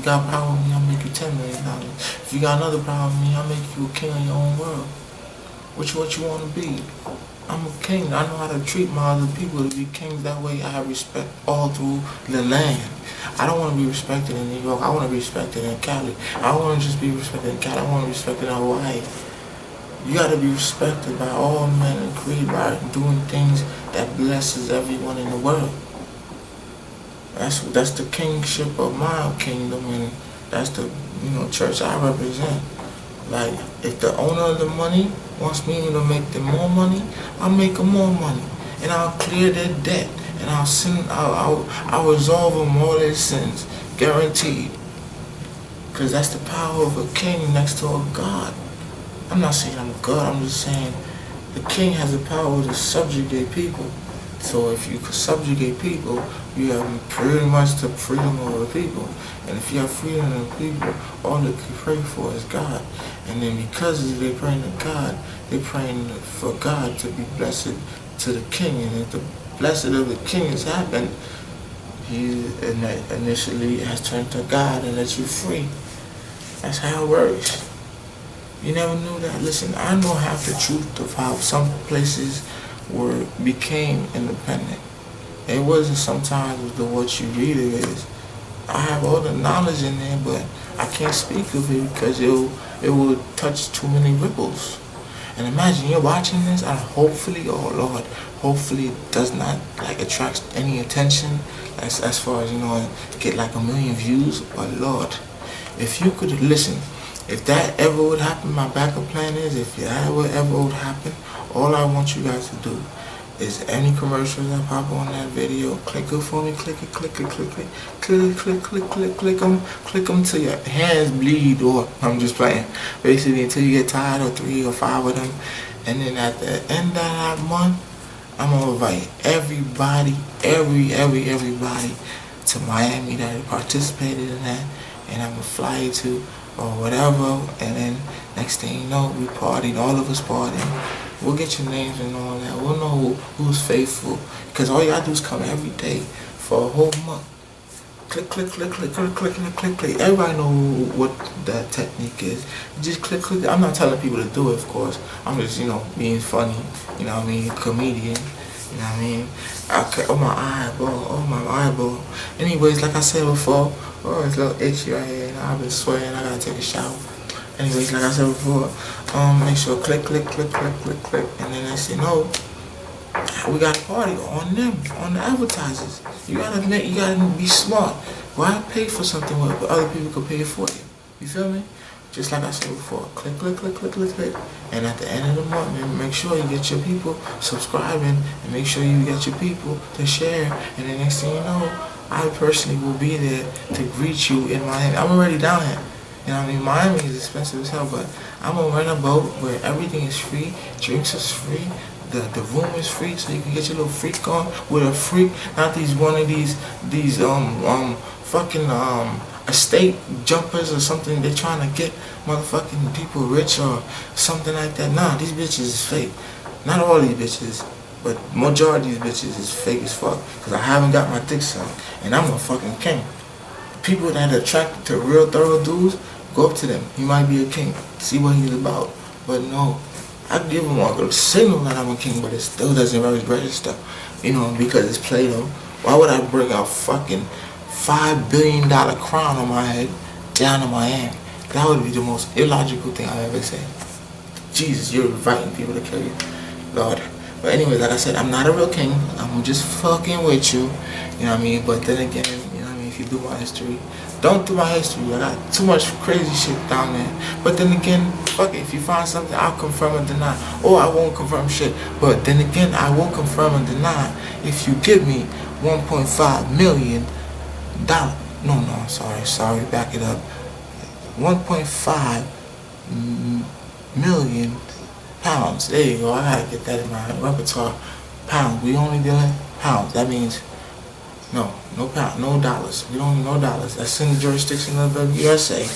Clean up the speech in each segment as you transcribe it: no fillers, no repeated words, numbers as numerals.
got power with me, I'll make you $10 million. If you got another power with me, I'll make you a king of your own world. What you want to be? I'm a king. I know how to treat my other people to be kings. That way I have respect all through the land. I don't want to be respected in New York. I want to be respected in Cali. I don't want to just be respected in Cali. I want to be respected in Hawaii. You got to be respected by all men and created by doing things that blesses everyone in the world. That's the kingship of my kingdom, and that's the church I represent. Like, if the owner of the money wants me to make them more money, I'll make them more money, and I'll clear their debt, and I'll resolve them all their sins, guaranteed. Because that's the power of a king next to a god. I'm not saying I'm God. I'm just saying the king has the power to subjugate people. So if you could subjugate people, you have pretty much the freedom of the people. And if you have freedom of the people, all they can pray for is God. And then because they're praying to God, they're praying for God to be blessed to the king. And if the blessed of the king has happened, he initially has turned to God and let you free. That's how it works. You never knew that. Listen, I know half the truth of how some places became independent. It wasn't sometimes what you read it is. I have all the knowledge in there, but I can't speak of it because it will touch too many ripples. And imagine you're watching this, and hopefully, oh Lord, hopefully it does not attract any attention as far as get like 1 million views. But Lord, if you could listen, if that ever would happen, my backup plan is, if that ever would happen, all I want you guys to do is any commercials that pop on that video, click it for me, click them till your hands bleed, or I'm just playing, basically until you get tired of 3 or 5 of them. And then at the end of that month, I'm gonna invite everybody to Miami that participated in that, and I'm gonna fly you to or whatever, and then next thing you know, we partied, all of us partying. We'll get your names and all that. We'll know who's faithful, because all you gotta do is come every day for a whole month. Click. Everybody know what that technique is. Just click. I'm not telling people to do it, of course. I'm just, being funny. Comedian. My eyeball. Anyways, like I said before, it's a little itchy right here. I've been sweating. I gotta take a shower. Anyways, like I said before, make sure click, and then next thing you know, we got a party on them, on the advertisers. You gotta be smart. Why pay for something where other people can pay for you? You feel me? Just like I said before, click. And at the end of the month, man, make sure you get your people subscribing, and make sure you get your people to share. And the next thing you know, I personally will be there to greet you in Miami. I'm already down here. Miami is expensive as hell, but I'm gonna rent a boat where everything is free, drinks is free, the room is free, so you can get your little freak on with a freak, not these fucking estate jumpers or something. They're trying to get motherfucking people rich or something like that. Nah, these bitches is fake. Not all these bitches, but majority of these bitches is fake as fuck, because I haven't got my dick sucked, and I'm a fucking king. People that are attracted to real thorough dudes, go up to them. He might be a king. See what he's about. But no, I give him a signal that I'm a king, but it still doesn't register. Because it's Play-Doh. Why would I bring a fucking $5 billion crown on my head down to Miami? That would be the most illogical thing I've ever said. Jesus, you're inviting people to kill you. Lord. But anyway, like I said, I'm not a real king. I'm just fucking with you. But then again, if you do my history, don't do my history. I got too much crazy shit down there. But then again, fuck it. If you find something, I'll confirm and deny. Or I won't confirm shit. But then again, I will confirm and deny if you give me $1.5 million. No, sorry, back it up. 1.5 million pounds. There you go. I gotta get that in my repertoire. Pounds. We only dealing pounds. That means no pound, no dollars. We don't need no dollars. That's in the jurisdiction of the USA.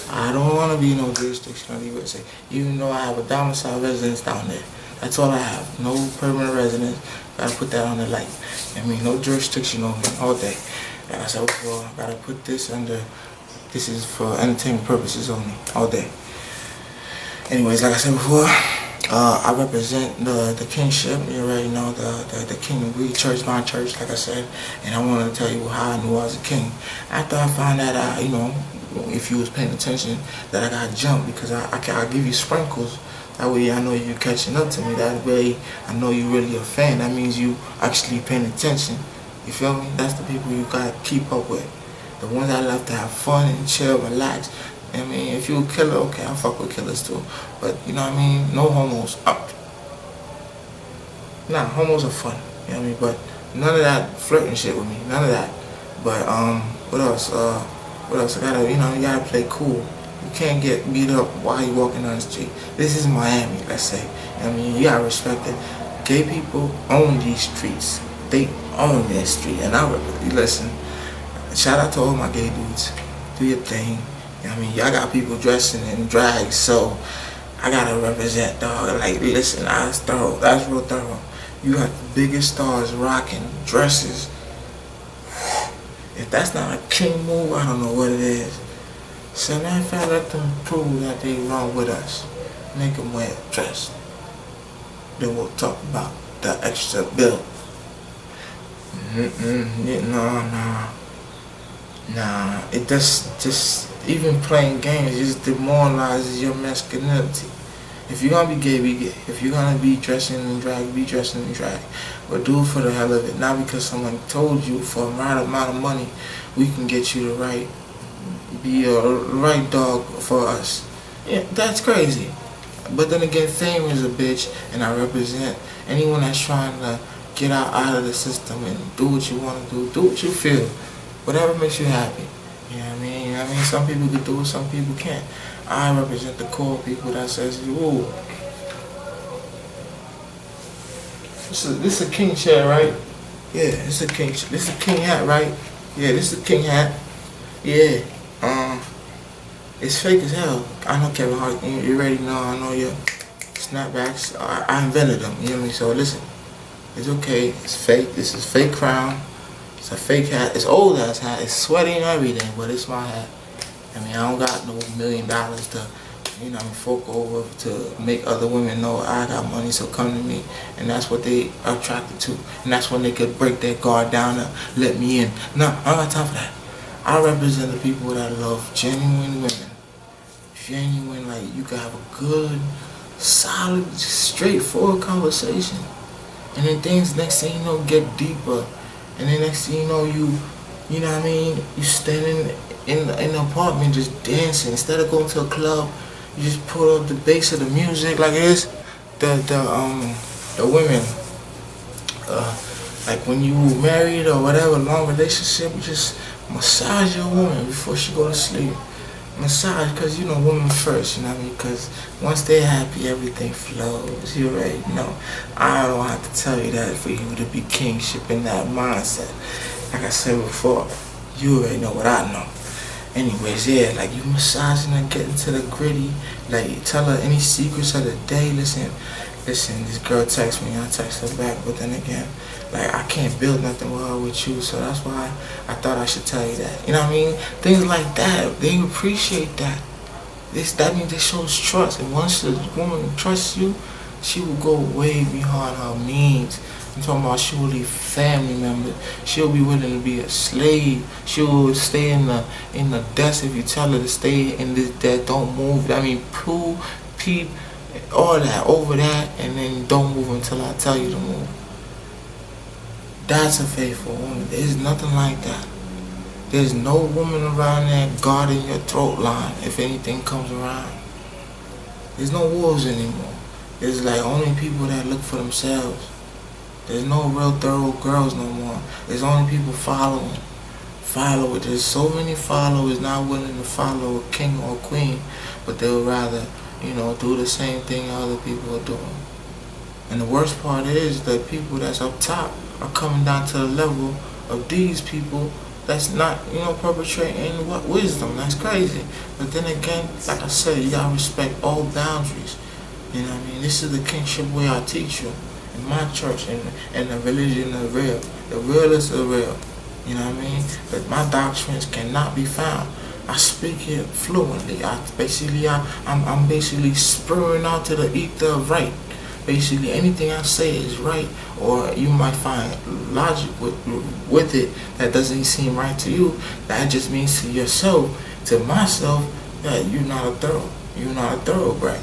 I don't want to be in no jurisdiction of the USA, even though I have a domicile residence down there. That's all I have. No permanent residence. Gotta put that on the light. No jurisdiction over me all day. Like I said before, I gotta put this under This is for entertainment purposes only, all day. Anyways, like I said before, I represent the kingship. You already know the kingdom. We church, my church, like I said, and I wanted to tell you how I knew I was a king. After I found that out, if you was paying attention, that I got jumped because I'll give you sprinkles. That way I know you're catching up to me. That way I know you're really a fan. That means you actually paying attention. You feel me? That's the people you gotta keep up with. The ones that love to have fun and chill, relax. I mean, if you a killer, okay, I fuck with killers too. But you know what I mean? No homos. Nah, homos are fun. You know what I mean? But none of that flirting shit with me. None of that. But what else? What else? You gotta play cool. You can't get beat up while you're walking on the street. This is Miami, let's say. I mean, you gotta respect it. Gay people own these streets. They own their street. And listen, shout out to all my gay dudes. Do your thing. I mean, y'all got people dressing in drag, so I gotta represent, dog. Like, listen, that's thorough. That's real thorough. You got the biggest stars rocking dresses. If that's not a king move, I don't know what it is. So matter of fact, let them prove that they wrong with us. Make them wear a dress. Then we'll talk about the extra bill. Nah. It just even playing games just demoralizes your masculinity. If you're gonna be gay, be gay. If you're gonna be dressing in drag, be dressing in drag. But do it for the hell of it, not because someone told you for a right amount of money we can get you to be a right dog for us. Yeah, that's crazy. But then again, fame is a bitch, and I represent anyone that's trying to get out of the system and do what you want to do what you feel, whatever makes you happy. You know what I mean? Some people can do it, some people can't. I represent the core people that says, ooh, this is a king chair, right? Yeah, this is a king hat, right? Yeah, this is a king hat. Yeah, it's fake as hell. I know Kevin Hart, you already know, I know your snapbacks. I invented them, you know what I mean? So listen, it's okay, it's fake, this is fake crown. It's a fake hat. It's old ass hat. It's sweaty and everything, but it's my hat. I mean, I don't got no $1 million to, fork over to make other women know I got money, so come to me. And that's what they are attracted to. And that's when they could break their guard down and let me in. No, I don't got time for that. I represent the people that love genuine women. Genuine, like you can have a good, solid, straightforward conversation. And then things, next thing you know, get deeper. And then next thing you know, you know what I mean, you standing in the apartment just dancing. Instead of going to a club, you just pull up the bass of the music like this. The women, like when you married or whatever, long relationship, you just massage your woman before she go to sleep. Massage, because women first, you know what I mean? Because once they're happy, everything flows. You already know. I don't have to tell you that for you to be kingship in that mindset. Like I said before, you already know what I know. Anyways, yeah, like you massaging and getting to the gritty. Like you tell her any secrets of the day. Listen, this girl texts me, I text her back, but then again, like I can't build nothing with you, so that's why I thought I should tell you that. You know what I mean? Things like that, they appreciate that. That means it shows trust, and once the woman trusts you, she will go way beyond her means. I'm talking about she will leave family members. She'll be willing to be a slave. She'll stay in the desk if you tell her to stay in this desk. Don't move. I mean, poo, peep, all that, over that, and then don't move until I tell you to move. That's a faithful woman. There's nothing like that. There's no woman around there guarding your throat line if anything comes around. There's no wolves anymore. There's like only people that look for themselves. There's no real thorough girls no more. There's only people following. There's so many followers not willing to follow a king or a queen, but they would rather, do the same thing other people are doing. And the worst part is that people that's up top are coming down to the level of these people that's not, perpetrating what wisdom. That's crazy. But then again, like I said, you gotta respect all boundaries. You know what I mean? This is the kingship way I teach you. In my church and the religion is real. The real is the real. You know what I mean? But my doctrines cannot be found I speak it fluently. I'm basically spurring out to the ether of right. Basically, anything I say is right, or you might find logic with it that doesn't seem right to you. That just means to yourself, to myself, that you're not a thoroughbred.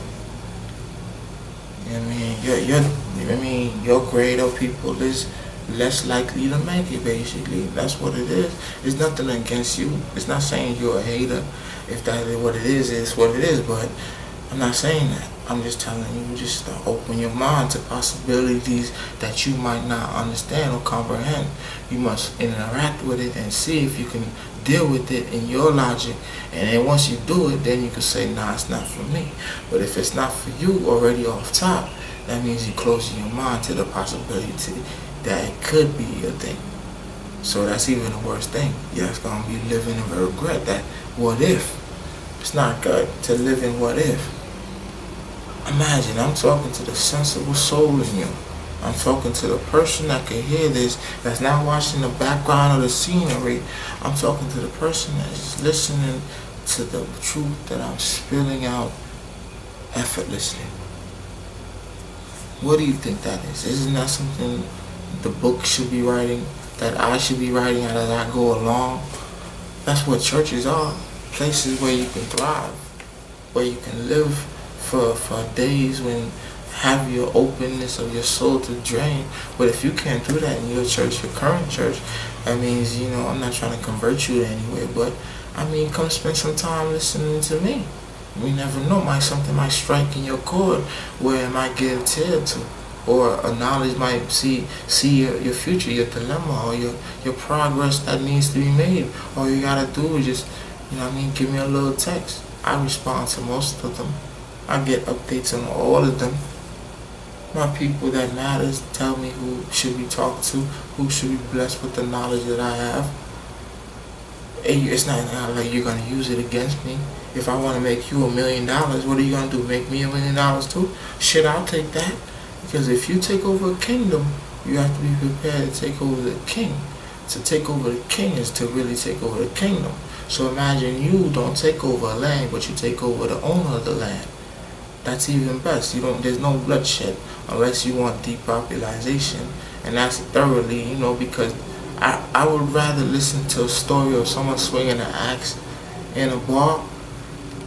You know what I mean? Your grade of people is less likely to make it. Basically, that's what it is. It's nothing against you. It's not saying you're a hater. If that is what it is, it's what it is. But I'm not saying that. I'm just telling you, just open your mind to possibilities that you might not understand or comprehend. You must interact with it and see if you can deal with it in your logic. And then once you do it, then you can say, nah, it's not for me. But if it's not for you already off top, that means you're closing your mind to the possibility that it could be your thing. So that's even the worst thing. You're going to be living in regret. That what if? It's not good to live in what if. Imagine, I'm talking to the sensible soul in you. I'm talking to the person that can hear this, that's not watching the background of the scenery. I'm talking to the person that's listening to the truth that I'm spilling out effortlessly. What do you think that is? Isn't that something the book should be writing, that I should be writing as I go along? That's what churches are. Places where you can thrive, where you can live for days when have your openness of your soul to drain. But if you can't do that in your church, your current church, that means, I'm not trying to convert you anyway, but come spend some time listening to me. We never know, something might strike in your chord where it might give tear to, or a knowledge might see your future, your dilemma, or your progress that needs to be made. All you gotta do is just, give me a little text. I respond to most of them. I get updates on all of them. My people that matters tell me who should be talked to, who should be blessed with the knowledge that I have. It's not like you're going to use it against me. If I want to make you $1 million, what are you going to do? Make me $1 million too? Shit, I'll take that. Because if you take over a kingdom, you have to be prepared to take over the king. To take over the king is to really take over the kingdom. So imagine you don't take over a land, but you take over the owner of the land. That's even best. There's no bloodshed unless you want depopulation, and that's thoroughly, because I would rather listen to a story of someone swinging an axe in a bar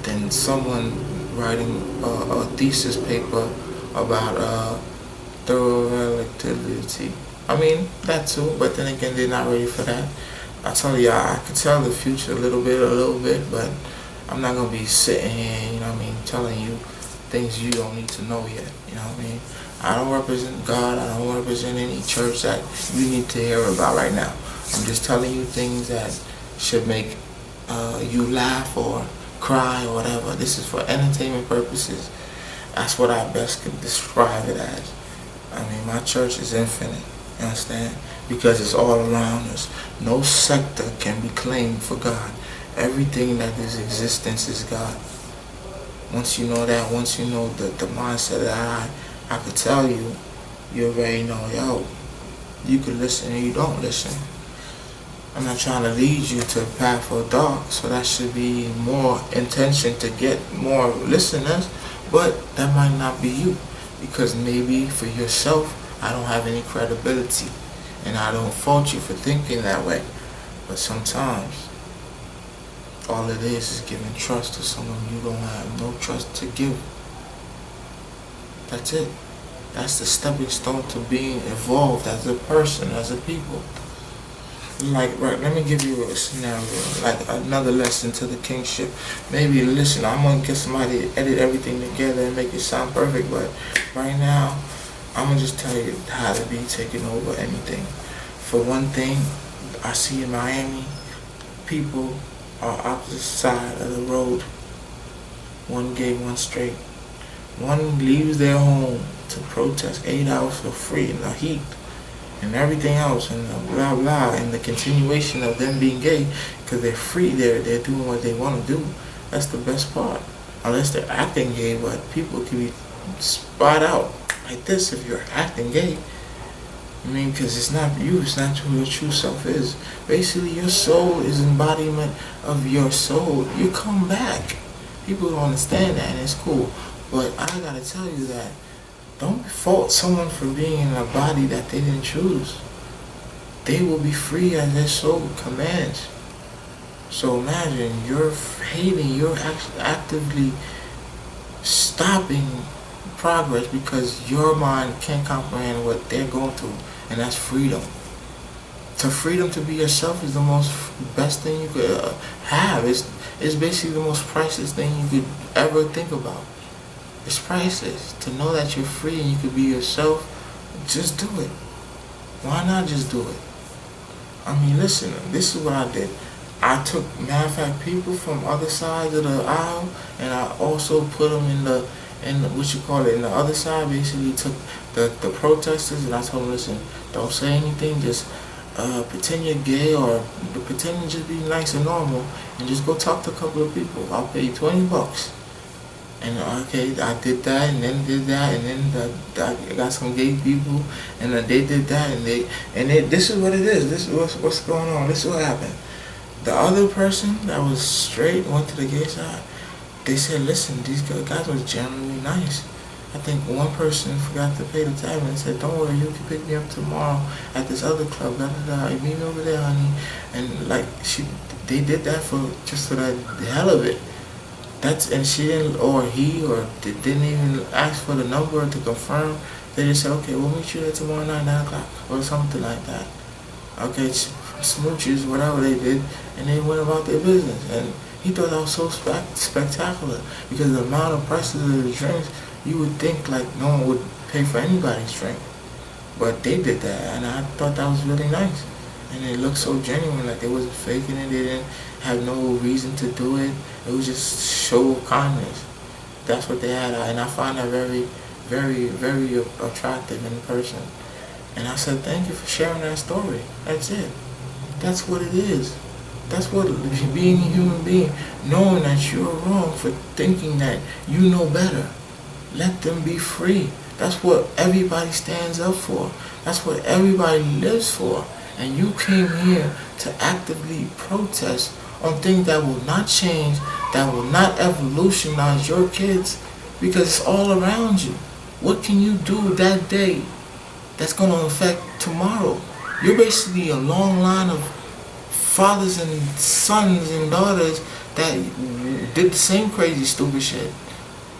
than someone writing a thesis paper about thorough relativity. That too, but then again, they're not ready for that. I tell you, I can tell the future a little bit, but I'm not gonna be sitting here, telling you things you don't need to know yet. I don't represent God. I don't represent any church that you need to hear about right now. I'm just telling you things that should make you laugh or cry or whatever. This is for entertainment purposes. That's what I best could describe it as. My church is infinite. You understand? Because it's all around us. No sector can be claimed for God. Everything that is existence is God. Once you know that, once you know the mindset that I could tell you, you already know, you can listen or you don't listen. I'm not trying to lead you to a path of dark, so that should be more intention to get more listeners, but that might not be you, because maybe for yourself, I don't have any credibility, and I don't fault you for thinking that way, but sometimes all it is giving trust to someone you don't have no trust to give. That's it. That's the stepping stone to being evolved as a person, as a people. Let me give you a scenario, like another lesson to the kingship. Maybe listen, I'm gonna get somebody to edit everything together and make it sound perfect, but right now, I'm gonna just tell you how to be taking over anything. For one thing, I see in Miami, people are opposite side of the road. One gay, one straight. One leaves their home to protest 8 hours for free in the heat and everything else and blah blah, and the continuation of them being gay because they're free, they're doing what they want to do. That's the best part. Unless they're acting gay, but people can be spot out like this if you're acting gay. I mean, because it's not you, it's not who your true self is. Basically, your soul is embodiment of your soul. You come back. People don't understand that, and it's cool. But I gotta tell you that don't fault someone for being in a body that they didn't choose. They will be free as their soul commands. So imagine you're hating, you're actually actively stopping progress because your mind can't comprehend what they're going through, and that's freedom. To freedom to be yourself is the most best thing you could have. It's basically the most priceless thing you could ever think about. It's priceless to know that you're free and you could be yourself. Just do it. Why not just do it? I mean, listen, this is what I did. I took, matter of fact, people from other sides of the aisle, and I also put them in what you call it, in the other side. Basically took the protesters, and I told them, listen, don't say anything, just pretend you're gay, or pretend to just be nice and normal, and just go talk to a couple of people. I'll pay you $20. And okay, I did that, and then did that, and then I got some gay people, and they did that, and this is what it is. This is what's going on. This is what happened. The other person that was straight went to the gay side. They said, listen, these guys were generally nice. I think one person forgot to pay the tab and said, don't worry, you can pick me up tomorrow at this other club. Meet me over there, honey. And like they did that just for the hell of it. And she didn't, or he, or they didn't even ask for the number to confirm. They just said, okay, we'll meet you there tomorrow night, 9 o'clock, or something like that. Okay, smooches, whatever they did, and they went about their business. And he thought that was so spectacular, because the amount of prices of the drinks, you would think like no one would pay for anybody's drink. But they did that, and I thought that was really nice. And it looked so genuine, like they wasn't faking it, they didn't have no reason to do it. It was just show of kindness. That's what they had, and I find that very, very, very attractive in person. And I said, thank you for sharing that story. That's it. That's what it is. That's what being a human being, knowing that you're wrong for thinking that you know better. Let them be free. That's what everybody stands up for. That's what everybody lives for. And you came here to actively protest on things that will not change, that will not evolutionize your kids, because it's all around you. What can you do that day that's going to affect tomorrow? You're basically a long line of fathers and sons and daughters that did the same crazy stupid shit.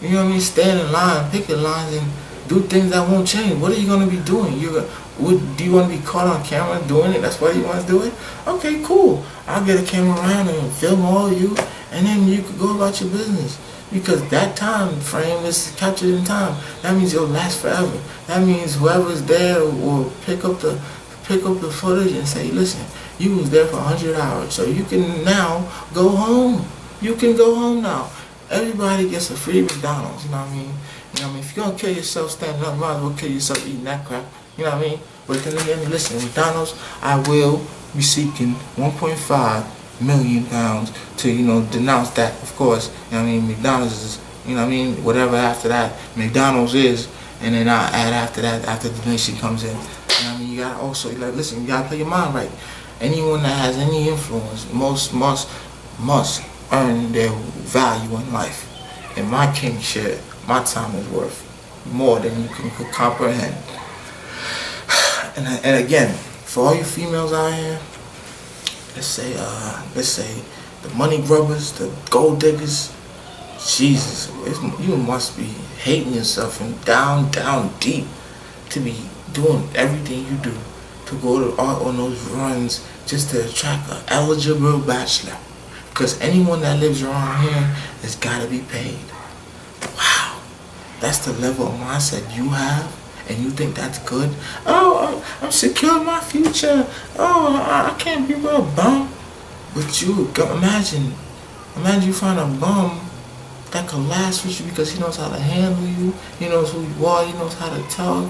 You know what I mean? Stand in line, picket lines, and do things that won't change. What are you going to be doing? Do you want to be caught on camera doing it? That's why you want to do it? Okay, cool. I'll get a camera around and film all of you, and then you could go about your business. Because that time frame is captured in time. That means it'll last forever. That means whoever's there will pick up the footage and say, listen, you was there for 100 hours, so you can now go home. You can go home now. Everybody gets a free McDonald's, you know what I mean? You know what I mean? If you're going to kill yourself standing up, you might as well kill yourself eating that crap. You know what I mean? But then again, listen, McDonald's, I will be seeking 1.5 million pounds to, denounce that, of course. You know what I mean? McDonald's is, you know what I mean? Whatever after that, McDonald's is, and then I add after that, after the donation comes in. You know what I mean? You gotta also, listen, you gotta play your mind right. Anyone that has any influence must earn their value in life. And my kingship, my time is worth more than you can comprehend. And again, for all you females out here, let's say the money grubbers, the gold diggers, Jesus, you must be hating yourself and down deep to be doing everything you do to go on those runs just to attract an eligible bachelor. Because anyone that lives around here has got to be paid. Wow, that's the level of mindset you have. And you think that's good? Oh, I'm secure in my future. Oh, I can't be with a bum. But imagine you find a bum that can last with you because he knows how to handle you. He knows who you are. He knows how to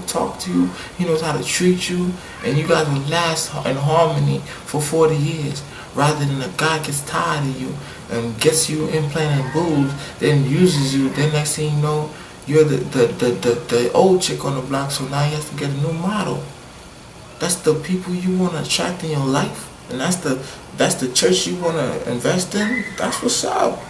talk to you. He knows how to treat you. And you guys will last in harmony for 40 years. Rather than a guy gets tired of you and gets you implanted booze, then uses you. Then next thing you know, you're the old chick on the block, so now he has to get a new model. That's the people you want to attract in your life, and that's the church you want to invest in. That's what's up.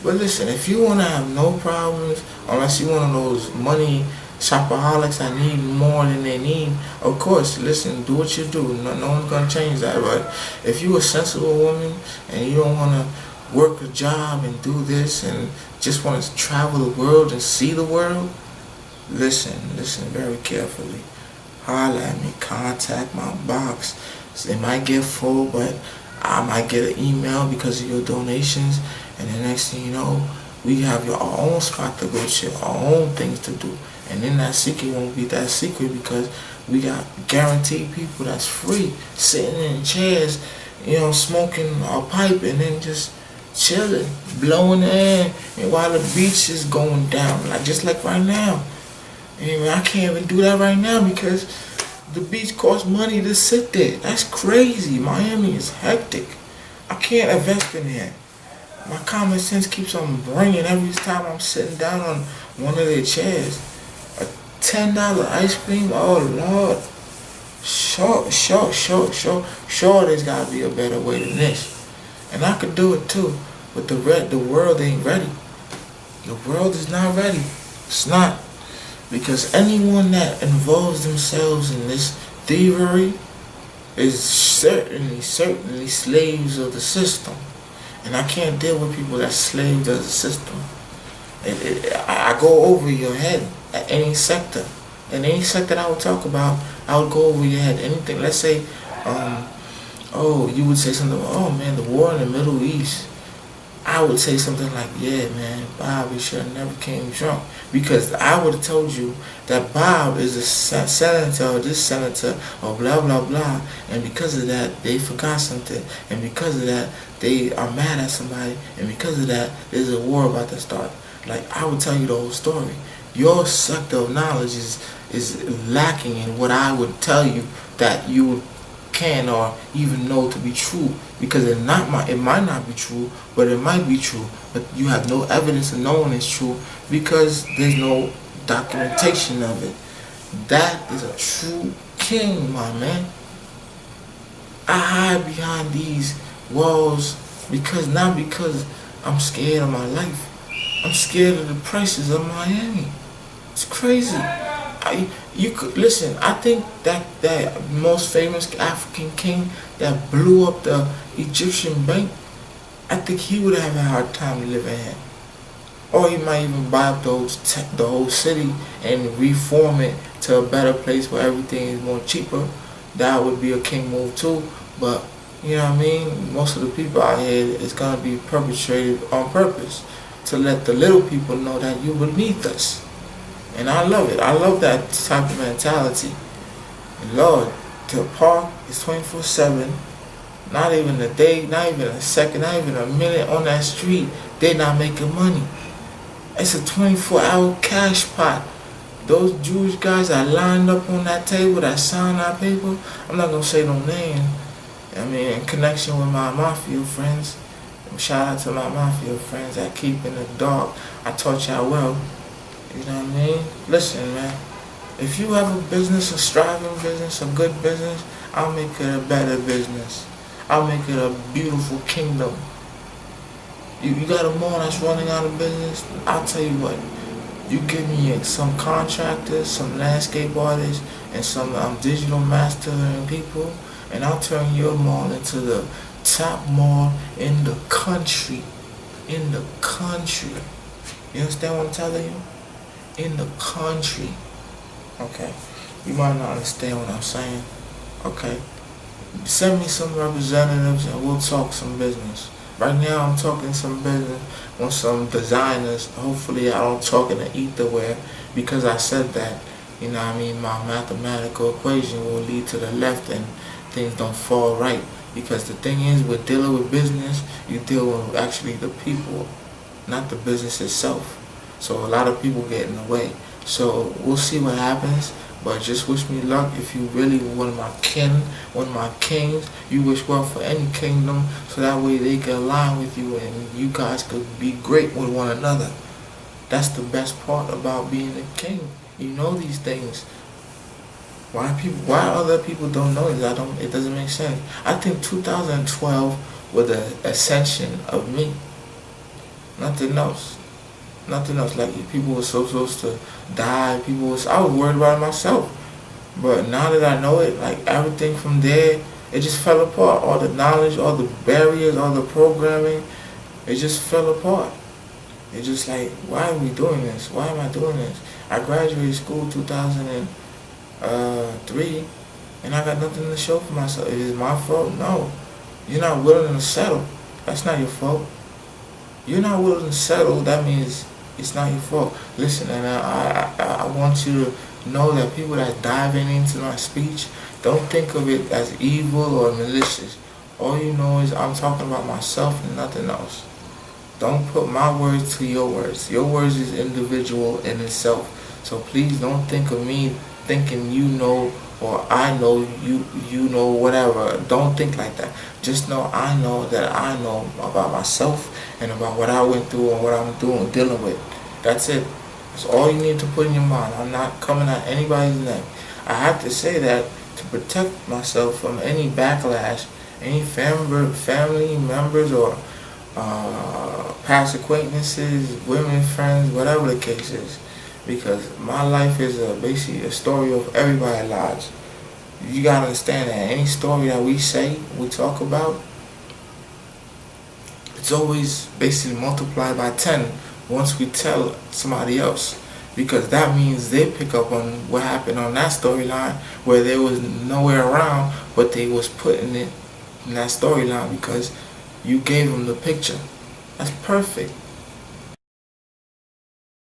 But listen, if you want to have no problems, unless you're one of those money shopaholics that need more than they need, of course, listen, do what you do. No one's going to change that. But if you're a sensible woman and you don't want to work a job and do this and just want to travel the world and see the world, listen very carefully. Holler at me, contact my box. It might get full, but I might get an email because of your donations, and the next thing you know, we have our own spot to go to, our own things to do. And then that secret won't be that secret because we got guaranteed people that's free, sitting in chairs, smoking a pipe and then just chilling, blowing the air, and while the beach is going down, just like right now. And I can't even do that right now because the beach costs money to sit there. That's crazy. Miami is hectic. I can't invest in there. My common sense keeps on bringing every time I'm sitting down on one of their chairs. A $10 ice cream? Oh, Lord. Sure, there's got to be a better way than this. And I could do it too, but the world ain't ready. The world is not ready. It's not. Because anyone that involves themselves in this thievery is certainly slaves of the system. And I can't deal with people that's slaves of the system. I go over your head at any sector. In any sector that I would talk about, I would go over your head. Anything, let's say, you would say something, oh man, the war in the Middle East. I would say something like, yeah man, Bob, you should have never came drunk. Because I would have told you that Bob is a senator or this senator or blah blah blah, and because of that they forgot something, and because of that they are mad at somebody, and because of that there's a war about to start. I would tell you the whole story. Your sector of knowledge is lacking in what I would tell you that you can or even know to be true, because it might not be true, but it might be true, but you have no evidence of knowing it's true because there's no documentation of it. That is a true king, my man. I hide behind these walls not because I'm scared of my life. I'm scared of the prices of Miami. It's crazy. You could listen. I think that most famous African king that blew up the Egyptian bank, I think he would have a hard time living here. Or he might even buy up the whole city and reform it to a better place where everything is more cheaper. That would be a king move too. But you know what I mean? Most of the people out here is gonna be perpetrated on purpose to let the little people know that you're beneath us. And I love it. I love that type of mentality. And Lord, the park is 24/7. Not even a day, not even a second, not even a minute on that street, they're not making money. It's a 24-hour cash pot. Those Jewish guys that lined up on that table that signed that paper, I'm not going to say no name. I mean, in connection with my mafia friends, shout out to my mafia friends that keep in the dark. I taught y'all well. You know what I mean? Listen, man. If you have a business, a striving business, a good business, I'll make it a better business. I'll make it a beautiful kingdom. You got a mall that's running out of business, I'll tell you what. You give me some contractors, some landscape artists, and some digital mastering people, and I'll turn your mall into the top mall in the country. In the country. You understand what I'm telling you? In the country. Okay. You might not understand what I'm saying. Okay. Send me some representatives and we'll talk some business. Right now I'm talking some business with some designers. Hopefully I don't talk in the etherware, because I said that, you know what I mean, my mathematical equation will lead to the left and things don't fall right. Because the thing is, with dealing with business, you deal with actually the people, not the business itself. So a lot of people get in the way. So we'll see what happens. But just wish me luck. If you really one of my kin, one of my kings, you wish well for any kingdom, so that way they can align with you and you guys could be great with one another. That's the best part about being a king. You know these things. Why other people don't know it? It doesn't make sense. I think 2012 was the ascension of me. Nothing else. Nothing else. Like people were so supposed to die. I was worried about myself. But now that I know it, like everything from there, it just fell apart. All the knowledge, all the barriers, all the programming, it just fell apart. It's just like, why are we doing this? Why am I doing this? I graduated school 2003, and I got nothing to show for myself. Is it my fault? No. You're not willing to settle. That's not your fault. You're not willing to settle. That means it's not your fault. Listen, and I want you to know that people that diving into my speech, don't think of it as evil or malicious. All you know is I'm talking about myself and nothing else. Don't put my words to your words. Your words is individual in itself. So please don't think of me thinking you know or I know you know whatever. Don't think like that. Just know I know that I know about myself and about what I went through and what I'm dealing with. That's it. That's all you need to put in your mind. I'm not coming at anybody's neck. I have to say that to protect myself from any backlash, any family members or past acquaintances, women, friends, whatever the case is. Because my life is basically a story of everybody's lives. You gotta understand that any story that we say, we talk about, it's always basically multiplied by 10 once we tell somebody else. Because that means they pick up on what happened on that storyline where they was nowhere around, but they was putting it in that storyline because you gave them the picture. That's perfect.